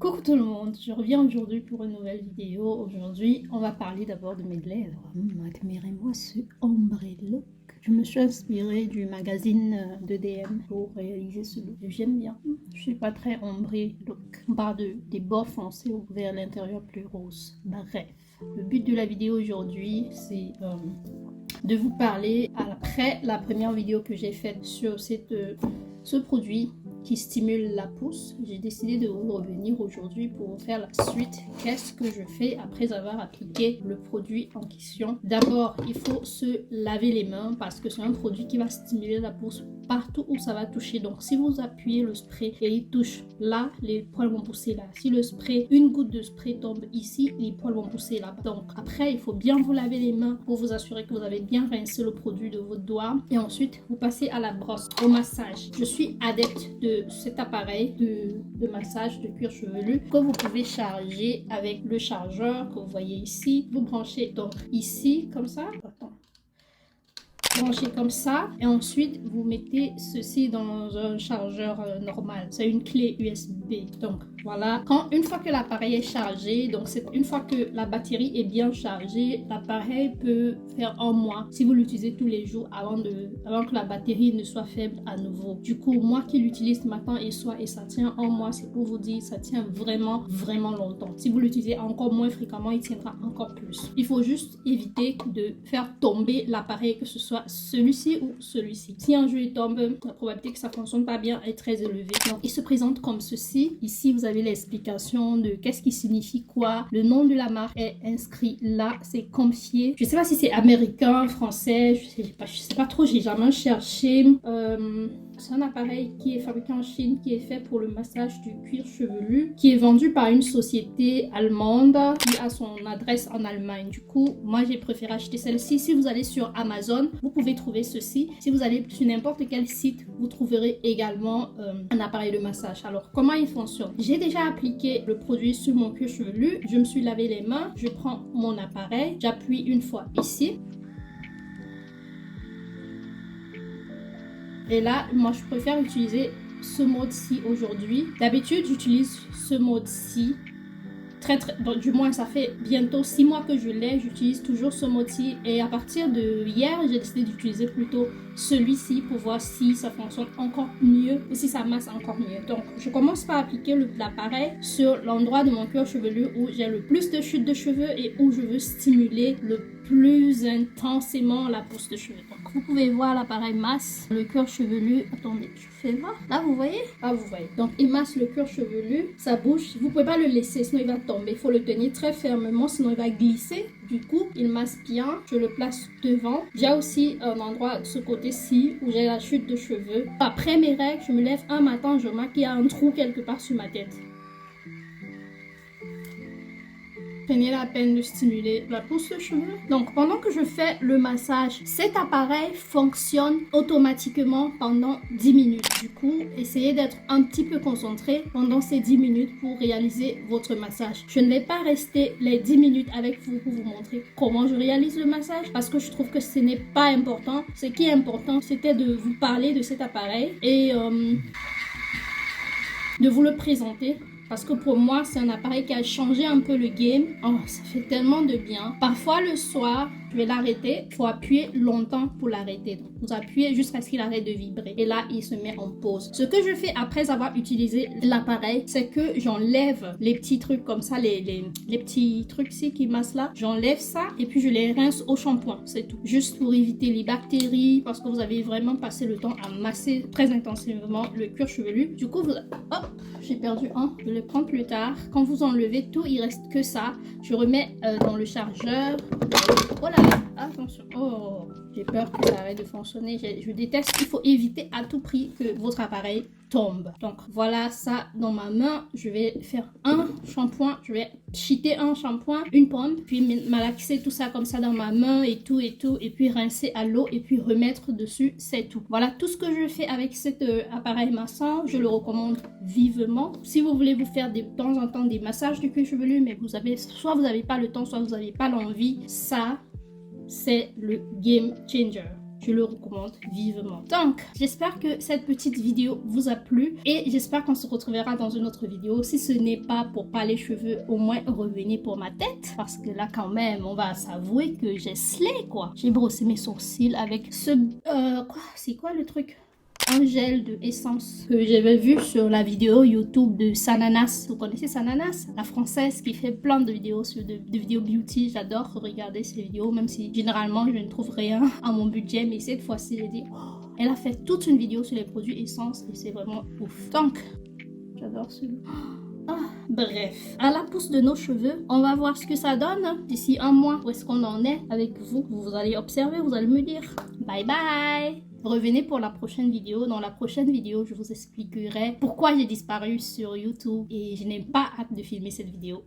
Coucou tout le monde, je reviens aujourd'hui pour une nouvelle vidéo. Aujourd'hui, on va parler d'abord de mes lèvres. Admirez-moi ce ombre look. Je me suis inspirée du magazine de DM pour réaliser ce look. J'aime bien. Je suis pas très ombré look. On parle des bords foncés vers l'intérieur plus rose. Bref, le but de la vidéo aujourd'hui, c'est de vous parler après la première vidéo que j'ai faite sur ce produit qui stimule la pousse. J'ai décidé de vous revenir aujourd'hui pour vous faire la suite. Qu'est-ce que je fais après avoir appliqué le produit en question? D'abord, il faut se laver les mains parce que c'est un produit qui va stimuler la pousse partout où ça va toucher. Donc si vous appuyez le spray et il touche là, les poils vont pousser là. Si le spray, une goutte de spray tombe ici, les poils vont pousser là. Donc après, il faut bien vous laver les mains pour vous assurer que vous avez bien rincé le produit de votre doigt. Et ensuite, vous passez à la brosse, au massage. Je suis adepte de cet appareil de massage de cuir chevelu que vous pouvez charger avec le chargeur que vous voyez ici. Vous branchez donc ici comme ça. Attends. Branchez comme ça et ensuite vous mettez ceci dans un chargeur normal. C'est une clé USB. Donc voilà, une fois que l'appareil est chargé, donc une fois que la batterie est bien chargée, l'appareil peut faire 1 mois si vous l'utilisez tous les jours avant que la batterie ne soit faible à nouveau. Du coup, moi qui l'utilise matin et soir et ça tient 1 mois, c'est pour vous dire, ça tient vraiment longtemps. Si vous l'utilisez encore moins fréquemment, il tiendra encore plus. Il faut juste éviter de faire tomber l'appareil, que ce soit celui-ci ou celui-ci. Si un jour il tombe, la probabilité que ça fonctionne pas bien est très élevée. Donc il se présente comme ceci. Ici vous avez l'explication de qu'est-ce qui signifie quoi. Le nom de la marque est inscrit là, c'est Comfy. Je sais pas si c'est américain, français, je sais pas trop, j'ai jamais cherché. C'est un appareil qui est fabriqué en Chine, qui est fait pour le massage du cuir chevelu, qui est vendu par une société allemande qui a son adresse en Allemagne. Du coup, moi j'ai préféré acheter celle-ci. Si vous allez sur Amazon, vous pouvez trouver ceci. Si vous allez sur n'importe quel site, vous trouverez également un appareil de massage. Alors, comment il fonctionne? J'ai déjà appliqué le produit sur mon cuir chevelu. Je me suis lavé les mains. Je prends mon appareil. J'appuie une fois ici. Et là, moi, je préfère utiliser ce mode-ci aujourd'hui. D'habitude, j'utilise ce mode-ci. Du moins, ça fait bientôt 6 mois que je l'ai. J'utilise toujours ce mode-ci. Et à partir de hier, j'ai décidé d'utiliser plutôt celui-ci pour voir si ça fonctionne encore mieux ou si ça masse encore mieux. Donc, je commence par appliquer l'appareil sur l'endroit de mon cuir chevelu où j'ai le plus de chute de cheveux et où je veux stimuler le plus intensément la pousse de cheveux. Donc, vous pouvez voir l'appareil masse le cuir chevelu. Attendez, je fais voir. Là, vous voyez? Ah, vous voyez. Donc, il masse le cuir chevelu. Ça bouge. Vous pouvez pas le laisser, sinon il va tomber. Il faut le tenir très fermement, sinon il va glisser. Du coup, il masse bien. Je le place devant. J'ai aussi un endroit de ce côté-ci où j'ai la chute de cheveux. Après mes règles, je me lève un matin, je remarque qu'il y a un trou quelque part sur ma tête. Prenez la peine de stimuler la pousse de cheveux. Donc, pendant que je fais le massage, cet appareil fonctionne automatiquement pendant 10 minutes. Du coup, essayez d'être un petit peu concentré pendant ces 10 minutes pour réaliser votre massage. Je ne vais pas rester les 10 minutes avec vous pour vous montrer comment je réalise le massage parce que je trouve que ce n'est pas important. Ce qui est important, c'était de vous parler de cet appareil et de vous le présenter. Parce que pour moi, c'est un appareil qui a changé un peu le game. Oh, ça fait tellement de bien. Parfois, le soir, je vais l'arrêter. Il faut appuyer longtemps pour l'arrêter. Donc, vous appuyez jusqu'à ce qu'il arrête de vibrer. Et là, il se met en pause. Ce que je fais après avoir utilisé l'appareil, c'est que j'enlève les petits trucs comme ça, les petits trucs ici qui massent là. J'enlève ça et puis je les rince au shampoing. C'est tout. Juste pour éviter les bactéries. Parce que vous avez vraiment passé le temps à masser très intensivement le cuir chevelu. Du coup, hop, j'ai perdu un. Je le prends plus tard. Quand vous enlevez tout, il reste que ça. Je remets dans le chargeur. Oh là là, attention. Oh, j'ai peur que ça arrête de fonctionner. Je déteste. Il faut éviter à tout prix que votre appareil tombe. Donc voilà ça dans ma main. Je vais faire un shampoing. Je vais cheater un shampoing, une pomme, puis malaxer tout ça comme ça dans ma main et tout. Et puis rincer à l'eau et puis remettre dessus. C'est tout. Voilà tout ce que je fais avec cet appareil massant. Je le recommande vivement. Si vous voulez vous faire de temps en temps des massages du cuir chevelu, mais soit vous n'avez pas le temps, soit vous n'avez pas l'envie, ça c'est le game changer. Je le recommande vivement. Donc, j'espère que cette petite vidéo vous a plu et j'espère qu'on se retrouvera dans une autre vidéo. Si ce n'est pas pour parler cheveux, au moins revenez pour ma tête. Parce que là, quand même, on va s'avouer que j'ai slay, quoi. J'ai brossé mes sourcils avec ce... quoi? C'est quoi le truc? Un gel de essence que j'avais vu sur la vidéo YouTube de Sananas. Vous connaissez Sananas? La française qui fait plein de vidéos sur de vidéos beauty. J'adore regarder ces vidéos, même si généralement je ne trouve rien à mon budget. Mais cette fois-ci, j'ai dit, oh, elle a fait toute une vidéo sur les produits essence et c'est vraiment ouf. Donc, j'adore celui-là. Ah, bref, à la pousse de nos cheveux, on va voir ce que ça donne d'ici un mois. Où est-ce qu'on en est avec vous? Vous allez observer, vous allez me dire. Bye bye! Revenez pour la prochaine vidéo. Dans la prochaine vidéo, je vous expliquerai pourquoi j'ai disparu sur YouTube et je n'ai pas hâte de filmer cette vidéo.